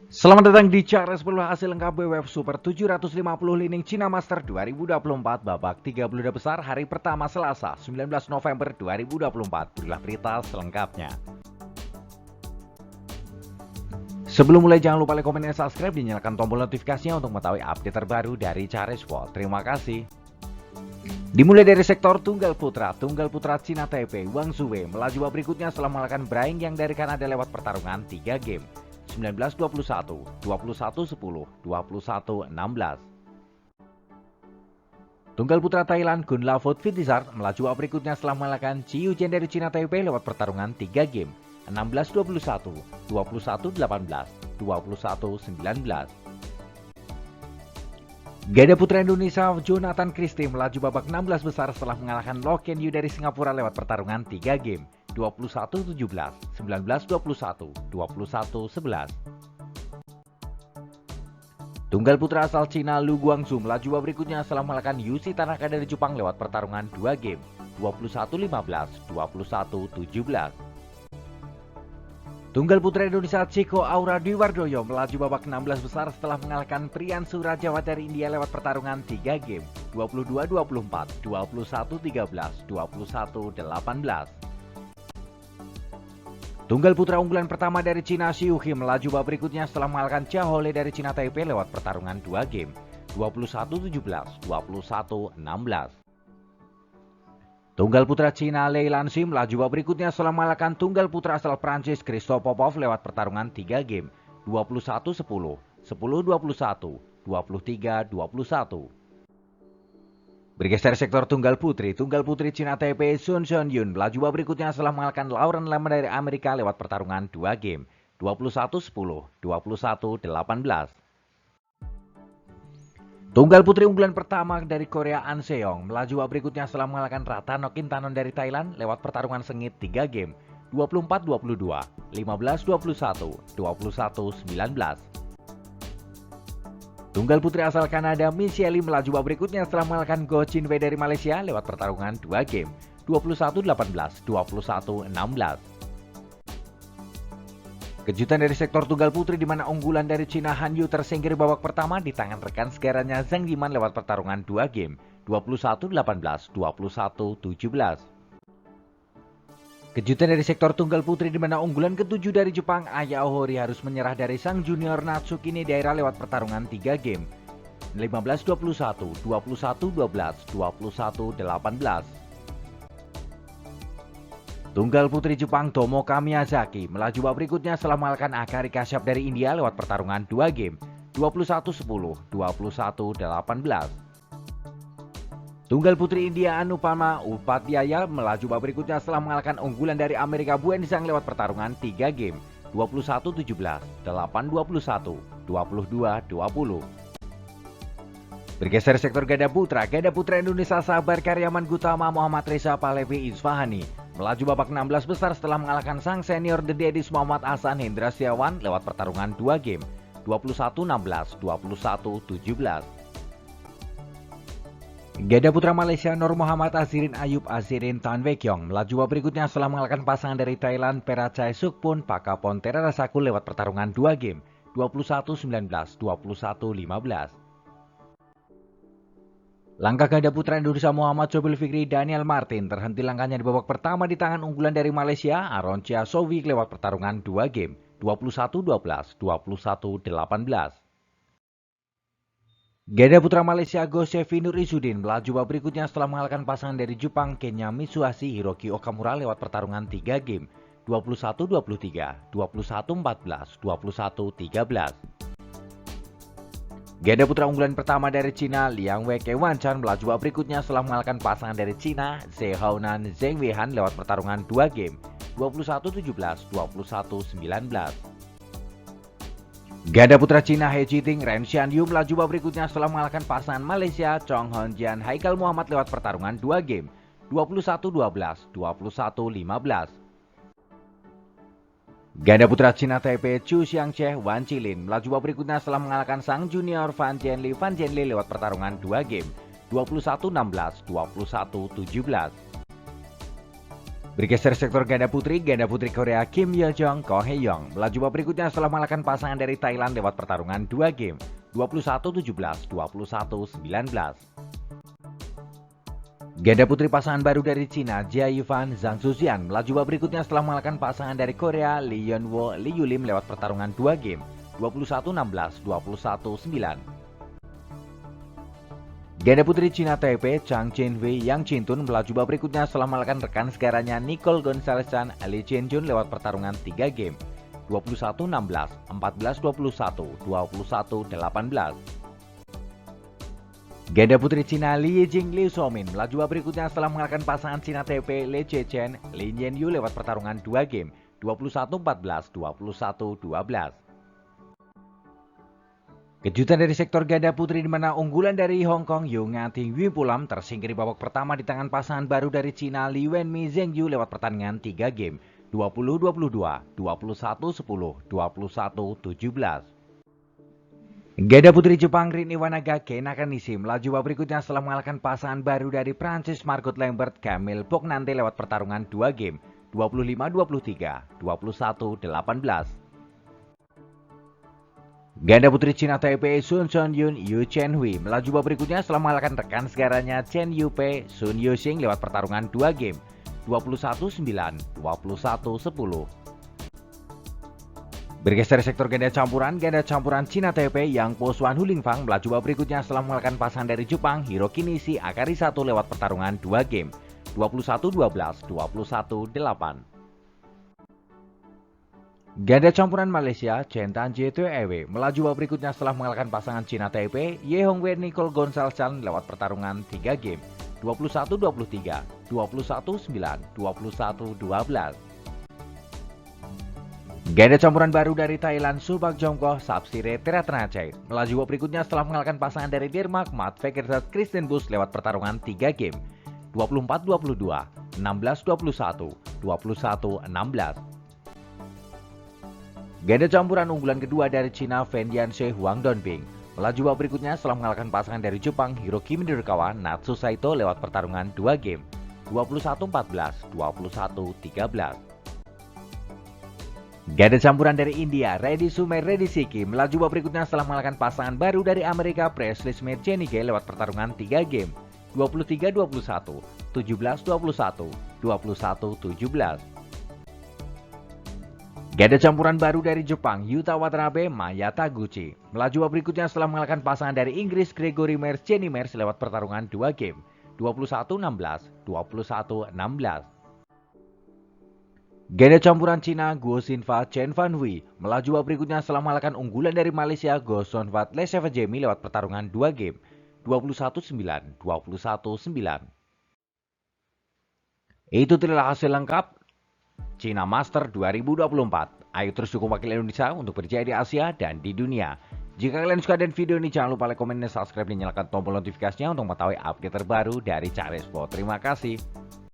Selamat datang di Charles 10 hasil lengkap BWF Super 750 Lining Cina Master 2024 babak 32 besar hari pertama Selasa 19 November 2024. Berilah berita selengkapnya. Sebelum mulai jangan lupa like, komen, dan subscribe, dan nyalakan tombol notifikasinya untuk mengetahui update terbaru dari Charles World. Terima kasih. Dimulai dari sektor tunggal putra Cina Taipei Wang Zuwei melaju babak berikutnya setelah mengalahkan Braing yang dari Kanada lewat pertarungan 3 game. 19-21, 21-10, 21-16. Tunggal putra Thailand Gunlavut Phithisart melaju babak berikutnya setelah mengalahkan Chi Yujian dari Cina Taipei lewat pertarungan 3 game. 16-21, 21-18, 21-19. Ganda putra Indonesia Jonathan Christie melaju babak 16 besar setelah mengalahkan Loh Ken Yew dari Singapura lewat pertarungan 3 game. 21-17, 19-21, 21-11. Tunggal putra asal Cina Lu Guangzhou melaju babak berikutnya setelah mengalahkan Yushi Tanaka dari Jepang lewat pertarungan 2 game. 21-15, 21-17. Tunggal putra Indonesia Chiko Aura Dwi Wardoyo melaju babak 16 besar setelah mengalahkan Priyanshu Rajawat dari India lewat pertarungan 3 game. 22-24, 21-13, 21-18. Tunggal putra unggulan pertama dari Cina Xiu He melaju babak berikutnya setelah mengalahkan Chia Hole dari Cina Taipei lewat pertarungan 2 game. 21-17, 21-16. Tunggal putra Cina Lei Lanxi melaju babak berikutnya setelah mengalahkan tunggal putra asal Prancis Christophe Popov lewat pertarungan 3 game. 21-10, 10-21, 23-21. Bergeser sektor tunggal putri Cina Taipei Sun Seon-yun melaju babak berikutnya setelah mengalahkan Lauren Lam dari Amerika lewat pertarungan 2 game. 21-10, 21-18. Tunggal putri unggulan pertama dari Korea An Seong melaju babak berikutnya setelah mengalahkan Ratano Kintanon dari Thailand lewat pertarungan sengit 3 game. 24-22, 15-21, 21-19. Tunggal putri asal Kanada Michelle melaju babak berikutnya setelah mengalahkan Go Chin Wei dari Malaysia lewat pertarungan 2 game. 21-18, 21-16. Kejutan dari sektor tunggal putri di mana unggulan dari Cina Han Yu tersingkir babak pertama di tangan rekan segaranya Zhang Yiman lewat pertarungan 2 game. 21-18, 21-17. Kejutan dari sektor tunggal putri di mana unggulan ketujuh dari Jepang Aya Ohori harus menyerah dari sang junior Natsuki Daira lewat pertarungan 3 game. 15-21, 21-12, 21-18. Tunggal putri Jepang Tomoka Miyazaki melaju babak berikutnya setelah mengalahkan Akari Kashyap dari India lewat pertarungan 2 game. 21-10, 21-18. Tunggal putri India Anupama Upadhyaya melaju babak berikutnya setelah mengalahkan unggulan dari Amerika Buen Zhang lewat pertarungan 3 game. 21-17, 8-21, 22-20. Bergeser sektor ganda putra Indonesia Sabar Karyaman Gutama Muhammad Reza Pahlavi Isfahani melaju babak 16 besar setelah mengalahkan sang senior The Daddies Muhammad Hasan Hendra Setiawan lewat pertarungan 2 game. 21-16, 21-17. Ganda putra Malaysia Nur Muhammad Azrin Ayub Azrin Tan Wek Yong melaju babak berikutnya setelah mengalahkan pasangan dari Thailand Perachai Sukpun Pakapon Terarasaku lewat pertarungan 2 game. 21-19, 21-15. Langkah ganda putra Indonesia Muhammad Sobil Fikri Daniel Martin terhenti langkahnya di babak pertama di tangan unggulan dari Malaysia Aron Chia Sowi lewat pertarungan 2 game. 21-12, 21-18. Ganda putra Malaysia Gosevi Nur Izudin melaju babak berikutnya setelah mengalahkan pasangan dari Jepang Kenya Mitsuhashi Hiroki Okamura lewat pertarungan 3 game. 21-23, 21-14, 21-13. Ganda putra unggulan pertama dari Cina Liang Weke Wanchan melaju babak berikutnya setelah mengalahkan pasangan dari Cina Zhe Haonan Zheng Weihan lewat pertarungan 2 game. 21-17, 21-19. Ganda putra Cina He Jiting Ren Xianyu melaju babak berikutnya setelah mengalahkan pasangan Malaysia Chong Hon Jian Haikal Muhammad lewat pertarungan 2 game. 21-12, 21-15. Ganda putra Cina Taipei Chu Xiangche Wan Chilin melaju babak berikutnya setelah mengalahkan sang junior Fan Jianli lewat pertarungan 2 game. 21-16, 21-17. Bergeser sektor ganda putri Korea Kim Yo Jong, Ko Hye Young melaju babak berikutnya setelah mengalahkan pasangan dari Thailand lewat pertarungan 2 game, 21-17, 21-19. Ganda putri pasangan baru dari Cina, Jia Yifan, Zhang Zuzian melaju babak berikutnya setelah mengalahkan pasangan dari Korea, Lee Yeonwo, Lee Yulim lewat pertarungan 2 game, 21-16, 21-9. Ganda putri Cina Taipei, Chang Chenhui, Yang Qintun melaju babak berikutnya setelah mengalahkan rekan segaranya Nicole Gonzalez dan Lee Chenjun lewat pertarungan 3 game, 21-16, 14-21, 21-18. Ganda putri Cina Li Yijing, Liu Xiaomin melaju babak berikutnya setelah mengalahkan pasangan Cina Taipei, Li Chechen, Lin Yanyu lewat pertarungan 2 game, 21-14, 21-12. Kejutan dari sektor ganda putri di mana unggulan dari Hong Kong Yong Ngating Wi Pulam tersingkir di babak pertama di tangan pasangan baru dari Cina Li Wenmi Zheng Yu lewat pertandingan 3 game, 20-22, 21-10, 21-17. Ganda putri Jepang Rin Iwanagake Nakanishi melaju babak berikutnya setelah mengalahkan pasangan baru dari Prancis Margot Lambert Camille Bognante lewat pertarungan 2 game, 25-23, 21-18. Ganda putri Cina Taipei Sun Seon-yun Yu Chen-hui melaju babak berikutnya setelah mengalahkan rekan segaranya Chen Yupei Sun Yuxing lewat pertarungan 2 game, 21-9, 21-10. Bergeser sektor ganda campuran Cina Taipei Yang Po Swan Hulingfang melaju babak berikutnya setelah mengalahkan pasangan dari Jepang Hiroki Nishi Akari 1 lewat pertarungan 2 game, 21-12, 21-8. Ganda campuran Malaysia, Chen Tanje Ewe melaju babak berikutnya setelah mengalahkan pasangan Cina Taipei, Ye Hongwei Nicole Gonzalez lewat pertarungan 3 game, 21-23, 21-9, 21-12. Ganda campuran baru dari Thailand, Subak Jongkoh, Sapsire Teratranachai melaju babak berikutnya setelah mengalahkan pasangan dari Denmark, Matt Fagerstad Kristen Busch lewat pertarungan 3 game, 24-22, 16-21, 21-16. Ganda campuran unggulan kedua dari Cina Fen Yanxue Huang Donbing melaju babak berikutnya setelah mengalahkan pasangan dari Jepang Hiroki Mirukawa Natsu Saito lewat pertarungan 2 game, 21-14, 21-13. Ganda campuran dari India Reddy Sumer Reddy Siki melaju babak berikutnya setelah mengalahkan pasangan baru dari Amerika Presley Smith Chenige lewat pertarungan 3 game, 23-21, 17-21, 21-17. Ganda campuran baru dari Jepang, Yuta Watanabe, Maya Taguchi melaju babak berikutnya setelah mengalahkan pasangan dari Inggris Gregory Mers, Jenny Mers lewat pertarungan 2 game, 21-16, 21-16. Ganda campuran Cina, Guo Xinfa, Chen Fanhui melaju babak berikutnya setelah mengalahkan unggulan dari Malaysia, Go Sonvat, Leseva Jemi lewat pertarungan 2 game, 21-9, 21-9. Itu telah hasil lengkap Cina Master 2024. Ayo terus dukung wakil Indonesia untuk berjaya di Asia dan di dunia. Jika kalian suka dengan video ini, jangan lupa like, komen, dan subscribe, dan nyalakan tombol notifikasinya untuk mengetahui update terbaru dari Cak Respo. Terima kasih.